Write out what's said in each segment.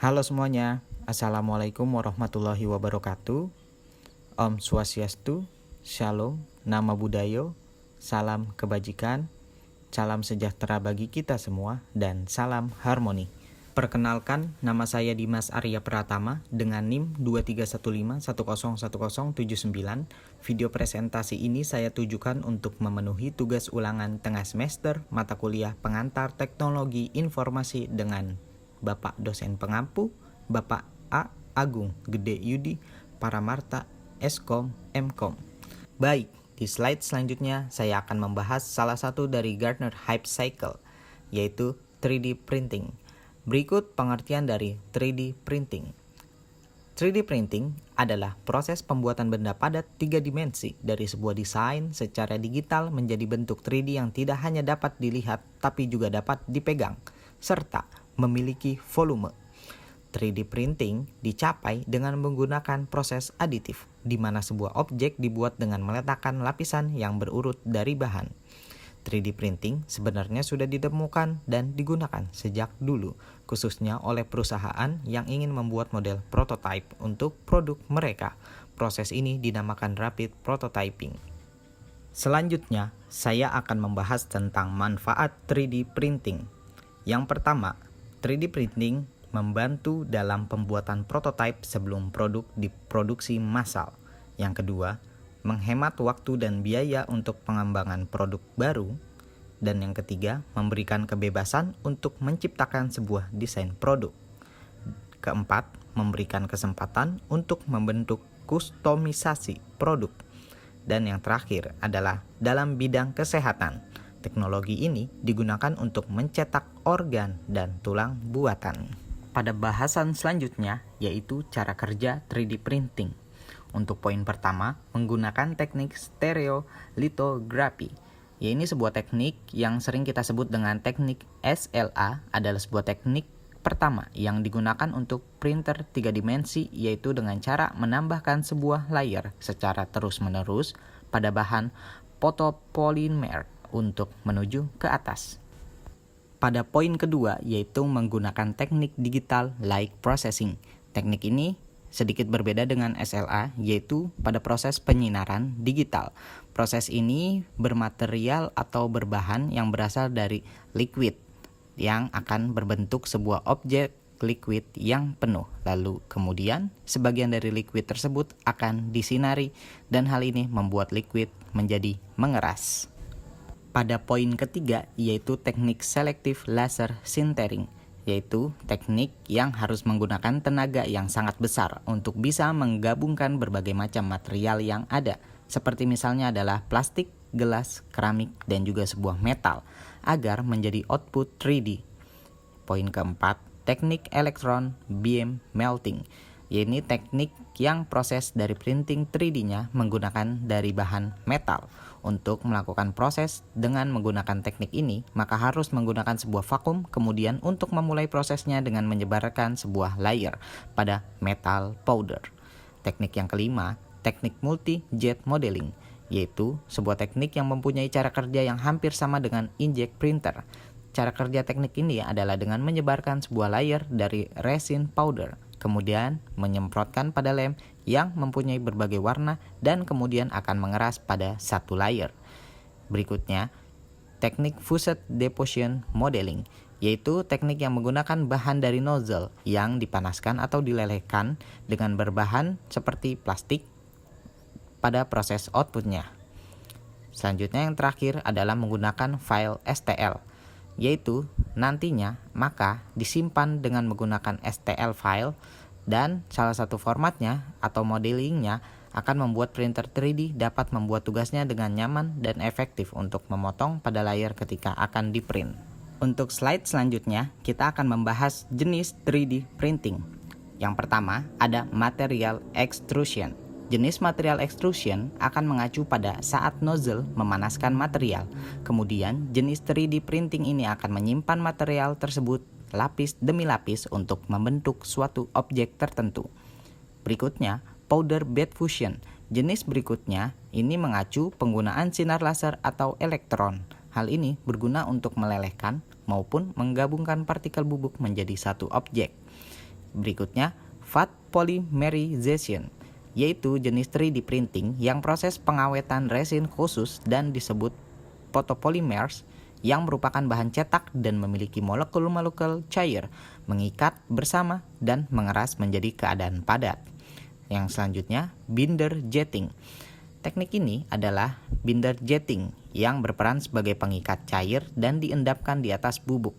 Halo semuanya, Assalamualaikum warahmatullahi wabarakatuh. Om Swastiastu, Shalom, Nama Budaya, Salam Kebajikan, Salam Sejahtera bagi kita semua, dan Salam Harmoni. Perkenalkan, nama saya Dimas Arya Pratama dengan NIM 2315101079. Video presentasi ini saya tujukan untuk memenuhi tugas ulangan tengah semester mata kuliah pengantar teknologi informasi dengan Bapak dosen pengampu, Bapak A. Agung Gede Yudi Paramarta, Eskom, Mkom. Baik, di slide selanjutnya saya akan membahas salah satu dari Gartner Hype Cycle, yaitu 3D printing. Berikut pengertian dari 3D printing. 3D printing adalah proses pembuatan benda padat 3 dimensi dari sebuah desain secara digital menjadi bentuk 3D yang tidak hanya dapat dilihat tapi juga dapat dipegang, serta memiliki volume. 3D printing dicapai dengan menggunakan proses aditif, di mana sebuah objek dibuat dengan meletakkan lapisan yang berurut dari bahan. 3D printing sebenarnya sudah ditemukan dan digunakan sejak dulu, khususnya oleh perusahaan yang ingin membuat model prototype untuk produk mereka. Proses ini dinamakan rapid prototyping. Selanjutnya, saya akan membahas tentang manfaat 3D printing. Yang pertama, 3D printing membantu dalam pembuatan prototipe sebelum produk diproduksi massal. Yang kedua, menghemat waktu dan biaya untuk pengembangan produk baru. Dan yang ketiga, memberikan kebebasan untuk menciptakan sebuah desain produk. Keempat, memberikan kesempatan untuk membentuk kustomisasi produk. Dan yang terakhir adalah dalam bidang kesehatan. Teknologi ini digunakan untuk mencetak organ dan tulang buatan. Pada bahasan selanjutnya yaitu cara kerja 3D printing. Untuk poin pertama, menggunakan teknik stereolithography. Ini sebuah teknik yang sering kita sebut dengan teknik SLA, adalah sebuah teknik pertama yang digunakan untuk printer 3 dimensi, yaitu dengan cara menambahkan sebuah layer secara terus-menerus pada bahan fotopolimer untuk menuju ke atas. Pada poin kedua yaitu menggunakan teknik digital light processing. Teknik ini sedikit berbeda dengan SLA, yaitu pada proses penyinaran digital. Proses ini bermaterial atau berbahan yang berasal dari liquid yang akan berbentuk sebuah objek liquid yang penuh. Lalu kemudian sebagian dari liquid tersebut akan disinari dan hal ini membuat liquid menjadi mengeras. Pada poin ketiga yaitu teknik selective laser sintering, yaitu teknik yang harus menggunakan tenaga yang sangat besar untuk bisa menggabungkan berbagai macam material yang ada, seperti misalnya adalah plastik, gelas, keramik, dan juga sebuah metal, agar menjadi output 3D. Poin keempat, teknik electron beam melting, yaitu teknik yang proses dari printing 3D-nya menggunakan dari bahan metal. Untuk melakukan proses dengan menggunakan teknik ini, maka harus menggunakan sebuah vakum, kemudian untuk memulai prosesnya dengan menyebarkan sebuah layer pada metal powder. Teknik yang kelima, teknik multi-jet modeling, yaitu sebuah teknik yang mempunyai cara kerja yang hampir sama dengan inkjet printer. Cara kerja teknik ini adalah dengan menyebarkan sebuah layer dari resin powder, kemudian menyemprotkan pada lem yang mempunyai berbagai warna dan kemudian akan mengeras pada satu layer. Berikutnya, teknik fused deposition modeling, yaitu teknik yang menggunakan bahan dari nozzle yang dipanaskan atau dilelehkan dengan berbahan seperti plastik pada proses outputnya. Selanjutnya yang terakhir adalah menggunakan file STL, yaitu nantinya maka disimpan dengan menggunakan STL file, dan salah satu formatnya atau modelingnya akan membuat printer 3D dapat membuat tugasnya dengan nyaman dan efektif untuk memotong pada layar ketika akan diprint. Untuk slide selanjutnya kita akan membahas jenis 3D printing. Yang pertama ada material extrusion. Jenis material extrusion akan mengacu pada saat nozzle memanaskan material. Kemudian jenis 3D printing ini akan menyimpan material tersebut lapis demi lapis untuk membentuk suatu objek tertentu. Berikutnya, powder bed fusion. Jenis berikutnya ini mengacu penggunaan sinar laser atau elektron. Hal ini berguna untuk melelehkan maupun menggabungkan partikel bubuk menjadi satu objek. Berikutnya, fat polymerization, yaitu jenis 3D printing yang proses pengawetan resin khusus dan disebut photopolymers, yang merupakan bahan cetak dan memiliki molekul-molekul cair, mengikat bersama dan mengeras menjadi keadaan padat. Yang selanjutnya, binder jetting. Teknik ini adalah binder jetting yang berperan sebagai pengikat cair dan diendapkan di atas bubuk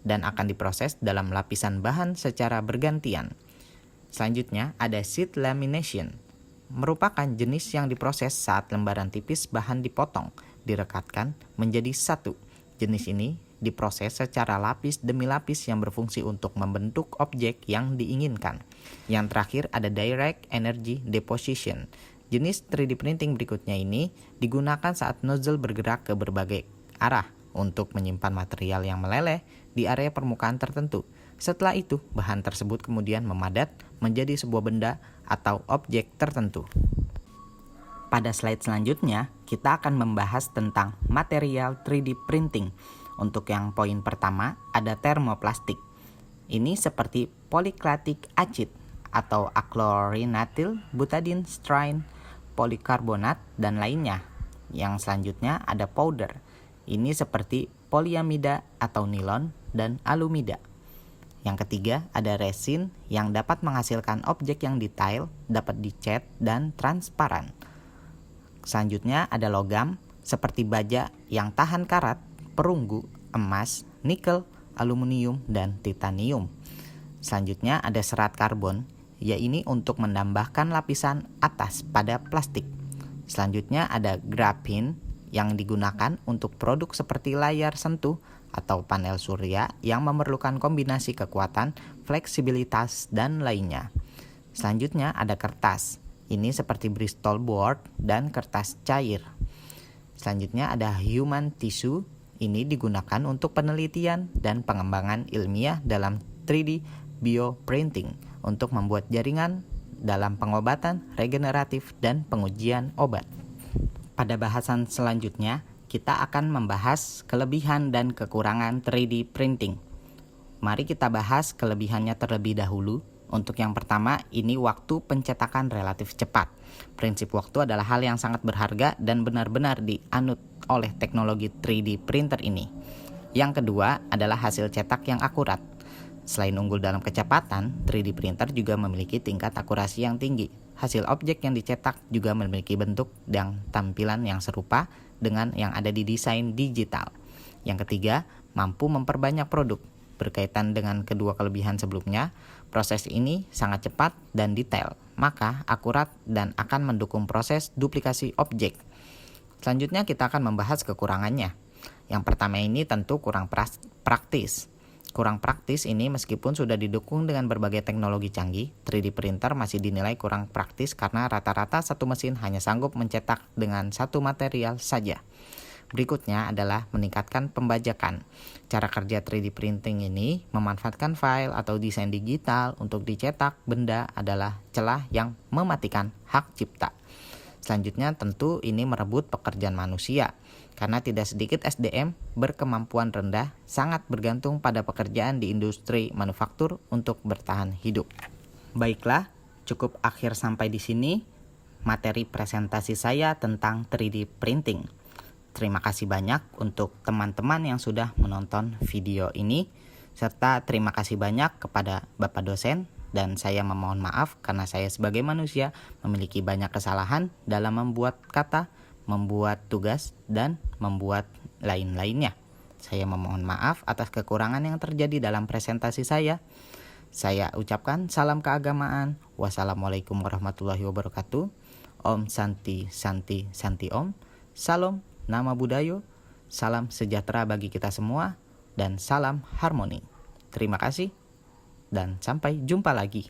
dan akan diproses dalam lapisan bahan secara bergantian. Selanjutnya ada sheet lamination, merupakan jenis yang diproses saat lembaran tipis bahan dipotong, direkatkan menjadi satu. Jenis ini diproses secara lapis demi lapis yang berfungsi untuk membentuk objek yang diinginkan. Yang terakhir ada direct energy deposition. Jenis 3D printing berikutnya ini digunakan saat nozzle bergerak ke berbagai arah untuk menyimpan material yang meleleh di area permukaan tertentu. Setelah itu, bahan tersebut kemudian memadat menjadi sebuah benda atau objek tertentu. Pada slide selanjutnya, kita akan membahas tentang material 3D printing. Untuk yang poin pertama, ada termoplastik. Ini seperti polyclatic acid atau acrylonitrile, butadiene, styrene, polikarbonat, dan lainnya. Yang selanjutnya ada powder. Ini seperti poliamida atau nilon dan alumida. Yang ketiga ada resin yang dapat menghasilkan objek yang detail, dapat dicat dan transparan. Selanjutnya ada logam seperti baja yang tahan karat, perunggu, emas, nikel, aluminium, dan titanium. Selanjutnya ada serat karbon, yaitu untuk menambahkan lapisan atas pada plastik. Selanjutnya ada grafin yang digunakan untuk produk seperti layar sentuh atau panel surya yang memerlukan kombinasi kekuatan, fleksibilitas, dan lainnya. Selanjutnya ada kertas. Ini seperti Bristol board dan kertas cair. Selanjutnya ada human tissue. Ini digunakan untuk penelitian dan pengembangan ilmiah dalam 3D bioprinting untuk membuat jaringan dalam pengobatan regeneratif dan pengujian obat. Pada bahasan selanjutnya, kita akan membahas kelebihan dan kekurangan 3D printing. Mari kita bahas kelebihannya terlebih dahulu. Untuk yang pertama, ini waktu pencetakan relatif cepat. Prinsip waktu adalah hal yang sangat berharga dan benar-benar dianut oleh teknologi 3D printer ini. Yang kedua adalah hasil cetak yang akurat. Selain unggul dalam kecepatan, 3D printer juga memiliki tingkat akurasi yang tinggi. Hasil objek yang dicetak juga memiliki bentuk dan tampilan yang serupa dengan yang ada di desain digital. Yang ketiga, mampu memperbanyak produk. Berkaitan dengan kedua kelebihan sebelumnya, proses ini sangat cepat dan detail, maka akurat dan akan mendukung proses duplikasi objek. Selanjutnya kita akan membahas kekurangannya. Yang pertama ini tentu kurang praktis. Kurang praktis ini meskipun sudah didukung dengan berbagai teknologi canggih, 3D printer masih dinilai kurang praktis karena rata-rata satu mesin hanya sanggup mencetak dengan satu material saja. Berikutnya adalah meningkatkan pembajakan. Cara kerja 3D printing ini memanfaatkan file atau desain digital untuk dicetak benda adalah celah yang mematikan hak cipta. Selanjutnya tentu ini merebut pekerjaan manusia. Karena tidak sedikit SDM berkemampuan rendah sangat bergantung pada pekerjaan di industri manufaktur untuk bertahan hidup. Baiklah, cukup akhir sampai di sini materi presentasi saya tentang 3D printing. Terima kasih banyak untuk teman-teman yang sudah menonton video ini, serta terima kasih banyak kepada Bapak dosen, dan saya memohon maaf karena saya sebagai manusia memiliki banyak kesalahan dalam membuat kata, membuat tugas, dan membuat lain-lainnya. Saya memohon maaf atas kekurangan yang terjadi dalam presentasi saya. Saya ucapkan salam keagamaan. Wassalamualaikum warahmatullahi wabarakatuh. Om Santi Santi Santi Om. Salam Nama Budayo. Salam sejahtera bagi kita semua. Dan salam harmoni. Terima kasih. Dan sampai jumpa lagi.